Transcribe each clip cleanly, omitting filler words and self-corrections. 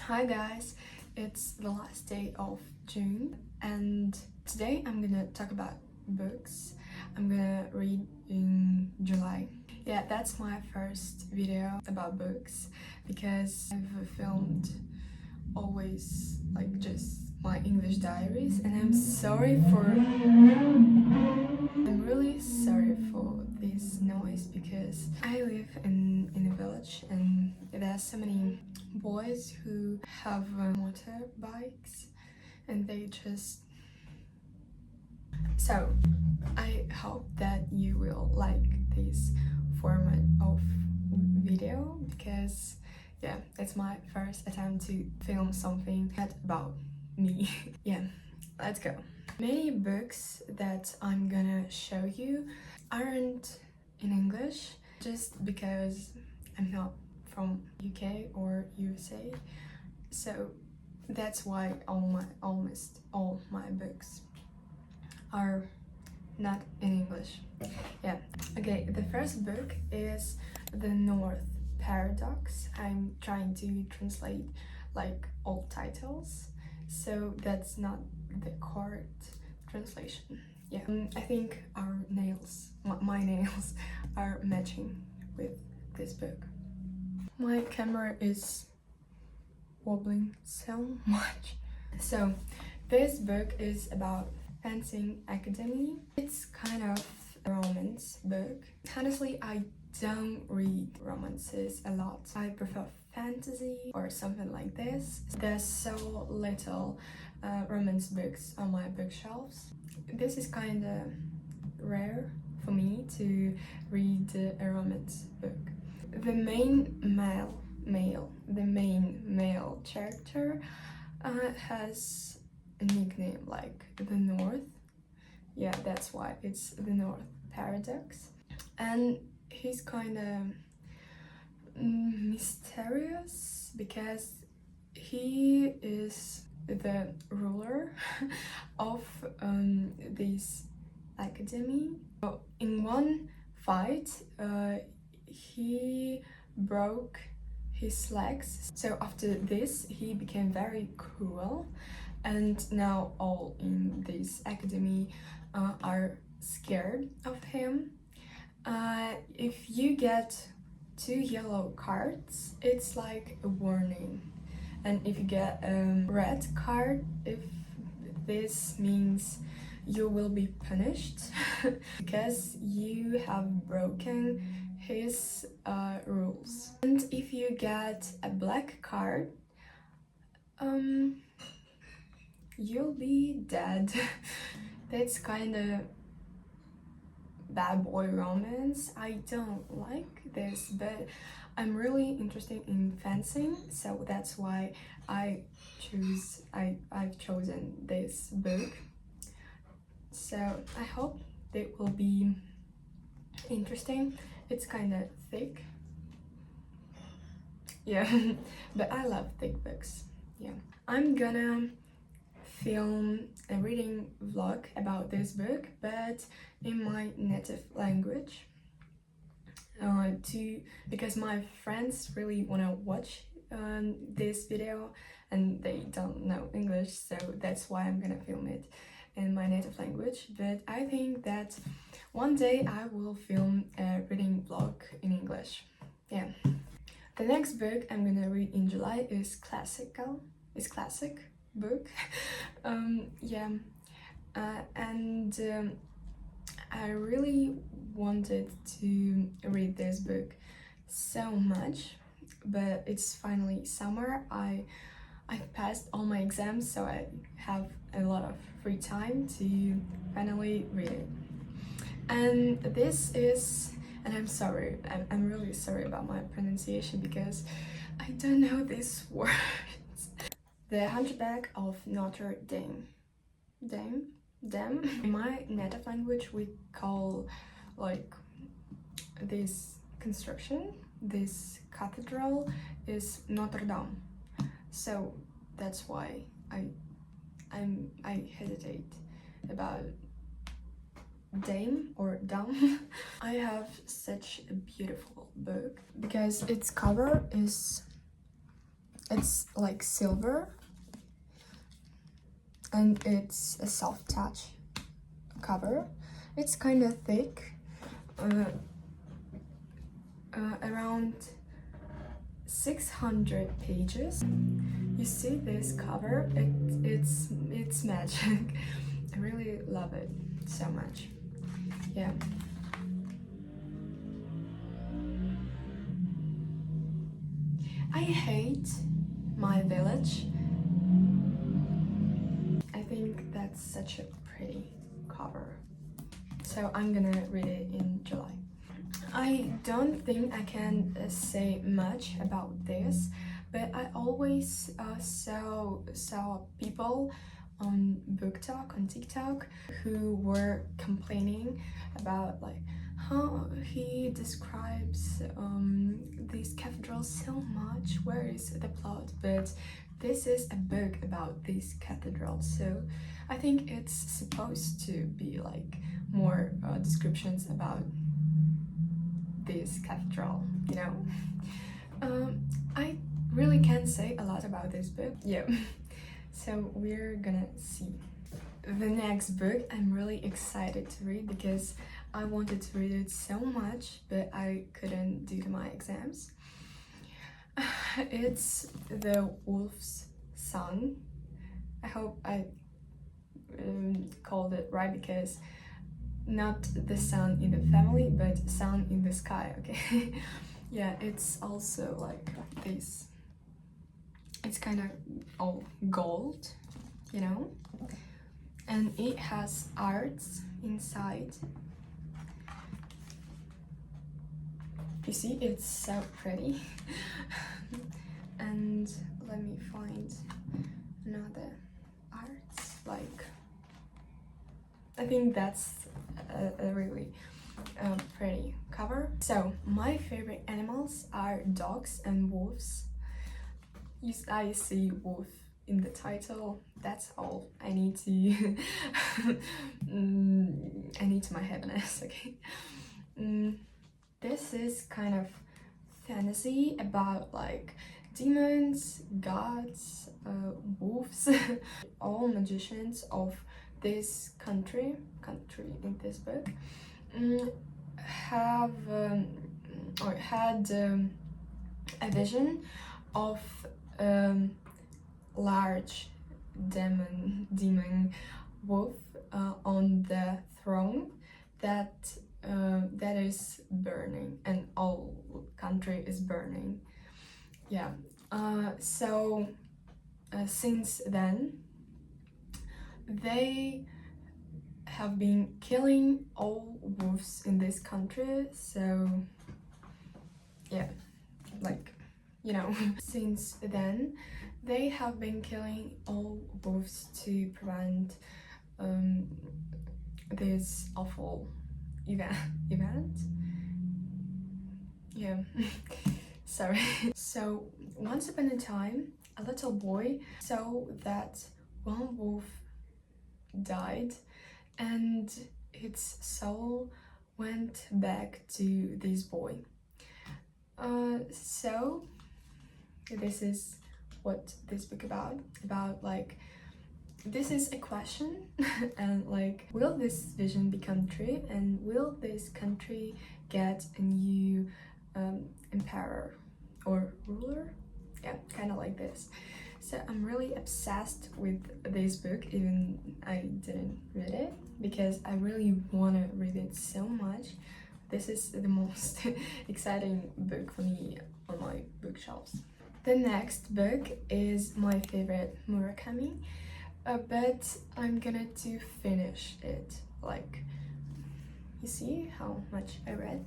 Hi guys, it's the last day of June and today I'm gonna talk about books I'm gonna read in July. Yeah, that's my first video about books because I've filmed always like just my English diaries and I'm really sorry for this noise because I live in a village and there are so many boys who have motorbikes and they just... So I hope that you will like this format of video because yeah, it's my first attempt to film something about me. Yeah, let's go. Many books that I'm gonna show you aren't in English just because I'm not from UK or USA, so that's why almost all my books are not in English. Yeah. Okay, the first book is The North Paradox. I'm trying to translate like all titles, so that's not the correct translation. Yeah, I think our nails, my nails are matching with this book. My camera is wobbling so much. So this book is about Fencing Academy. It's kind of a romance book. Honestly, I don't read romances a lot. I prefer fantasy or something like this. There's so little romance books on my bookshelves. This is kind of rare for me to read a romance book. The main male character has a nickname like the North. Yeah, that's why it's the North Paradox. And he's kind of mysterious because he is the ruler of this academy. In one fight, he broke his legs, so after this he became very cruel, and now all in this academy are scared of him. If you get 2 yellow cards, it's like a warning, and if you get a red card, if this means you will be punished because you have broken his rules. And if you get a black card, you'll be dead. That's kind of bad boy romance. I don't like this, but I'm really interested in fencing, so that's why I've chosen this book. So I hope it will be interesting. It's kind of thick. Yeah, but I love thick books. Yeah, I'm gonna film a reading vlog about this book, but in my native language, because my friends really want to watch this video and they don't know English, so that's why I'm gonna film it in my native language. But I think that one day I will film a reading vlog in English. Yeah. The next book I'm gonna read in July is classic book. Yeah, and I really wanted to read this book so much, but it's finally summer. I passed all my exams, so I have a lot of free time to finally read it. And this is, and I'm sorry, I'm really sorry about my pronunciation because I don't know these words. The Hunchback of Notre Dame. In my native language, we call like this construction, this cathedral, is Notre Dame. So that's why I hesitate about Dame or Dame. I have such a beautiful book because its cover is It's like silver, and it's a soft touch cover. It's kind of thick, around 600 pages. You see this cover, it's magic. I really love it so much. Yeah. I hate my village. I think that's such a pretty cover. So I'm gonna read it in July. I don't think I can say much about this, but I always saw people on BookTok, on TikTok, who were complaining about like how he describes these cathedrals so much. Where is the plot? But this is a book about these cathedrals, so I think it's supposed to be like more descriptions about this cathedral, you know. I really can't say a lot about this book. Yeah. So we're gonna see. The next book I'm really excited to read because I wanted to read it so much, but I couldn't due to my exams. It's The Wolf's Son. I hope I called it right, because not the sun in the family, but sun in the sky, okay? Yeah, it's also like this. It's kind of all gold, you know? And it has arts inside. You see, it's so pretty. And let me find another arts, like, I think that's a really pretty cover. So my favorite animals are dogs and wolves. I see wolf in the title. That's all I need to I need to my happiness. Okay. This is kind of fantasy about like demons, gods, wolves, all magicians of this country in this book have or had a vision of large demon wolf on the throne that is burning, and all country is burning. Yeah. So since then they have been killing all wolves in this country. So yeah, like, you know. Since then they have been killing all wolves to prevent this awful event. Yeah. Sorry. So once upon a time a little boy saw that one wolf died, and its soul went back to this boy. So this is what this book about like, this is a question and like, will this vision become true, and will this country get a new emperor or ruler? Yeah, kind of like this. So I'm really obsessed with this book, even I didn't read it, because I really want to read it so much. This is the most exciting book for me on my bookshelves. The next book is my favorite Murakami, but I'm gonna to finish it. Like, you see how much I read.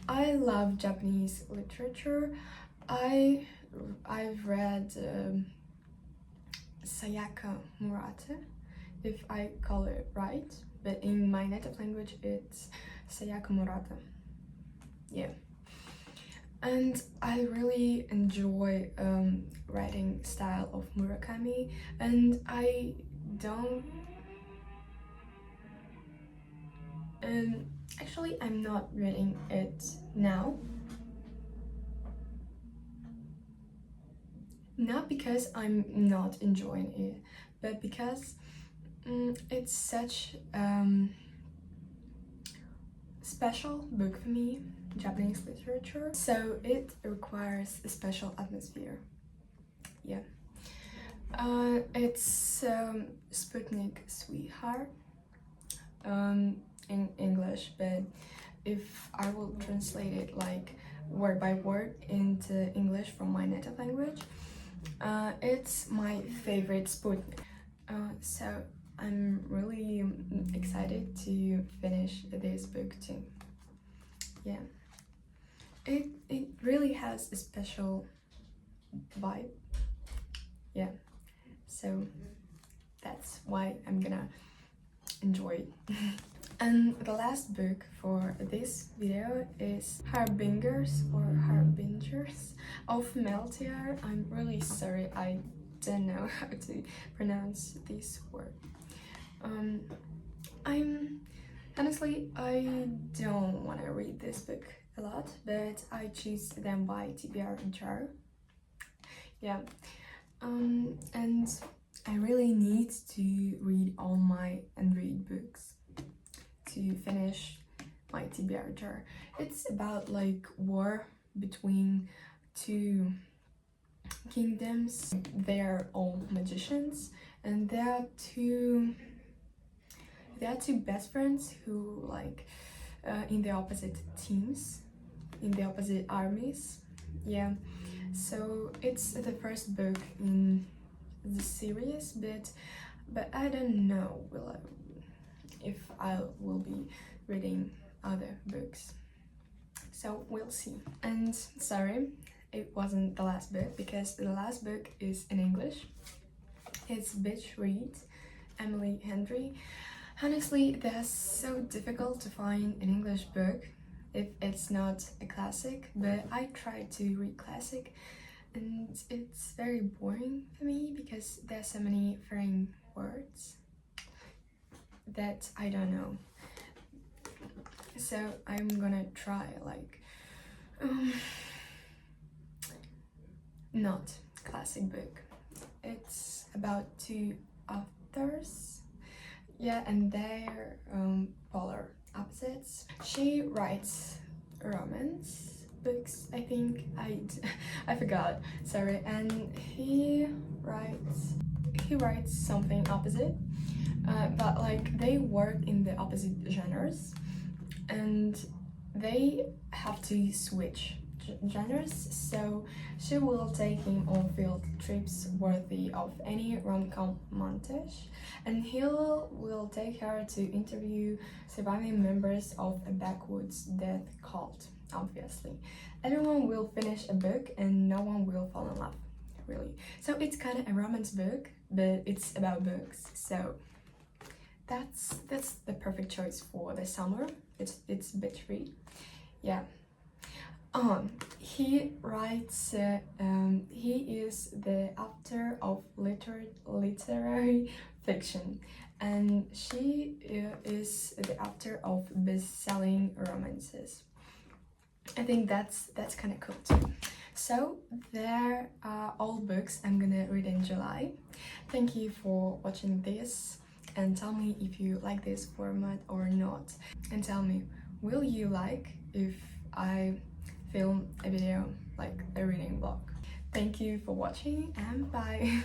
I love Japanese literature. I've read Sayaka Murata, if I call it right, but in my native language it's Sayaka Murata. Yeah. And I really enjoy writing style of Murakami, and I don't actually I'm not reading it now. Not because I'm not enjoying it, but because it's such special book for me, Japanese literature. So it requires a special atmosphere. Yeah. It's Sputnik Sweetheart in English, but if I will translate it like word by word into English from my native language, it's my favorite Sputnik. So I'm really excited to finish this book too. Yeah, it really has a special vibe. Yeah, so that's why I'm gonna enjoy it. And the last book for this video is Harbingers of Meltiar. I'm really sorry, I don't know how to pronounce this word. Honestly, I don't want to read this book a lot, but I choose them by TBR and Charo. Yeah, and I really need to read all my unread books to finish my TBR jar. It's about like war between two kingdoms. They are all magicians, and there are two best friends who like in the opposite teams, in the opposite armies. Yeah, so it's the first book in the series, but I don't know if I will be reading other books, so we'll see. And sorry, it wasn't the last book, because the last book is in English. It's Bitch Read, Emily Henry. Honestly, they're so difficult to find an English book if it's not a classic, but I try to read classic and it's very boring for me because there's so many foreign words that I don't know. So I'm gonna try like not classic book. It's about two authors, yeah, and they're polar opposites. She writes romance books, I think. I forgot, sorry. And he writes something opposite, but like they work in the opposite genres and they have to switch genres, so she will take him on field trips worthy of any rom-com montage, and he will take her to interview surviving members of a backwoods death cult. Obviously, everyone will finish a book and no one will fall in love, really. So it's kind of a romance book, but it's about books, so that's the perfect choice for the summer. It's Bitch Read. Yeah. He writes, he is the author of literary fiction, and she is the author of best-selling romances. I think that's kind of cool too. So there are all books I'm gonna read in July. Thank you for watching this, and tell me if you like this format or not, and tell me, will you like if I film a video like a reading vlog? Thank you for watching and bye.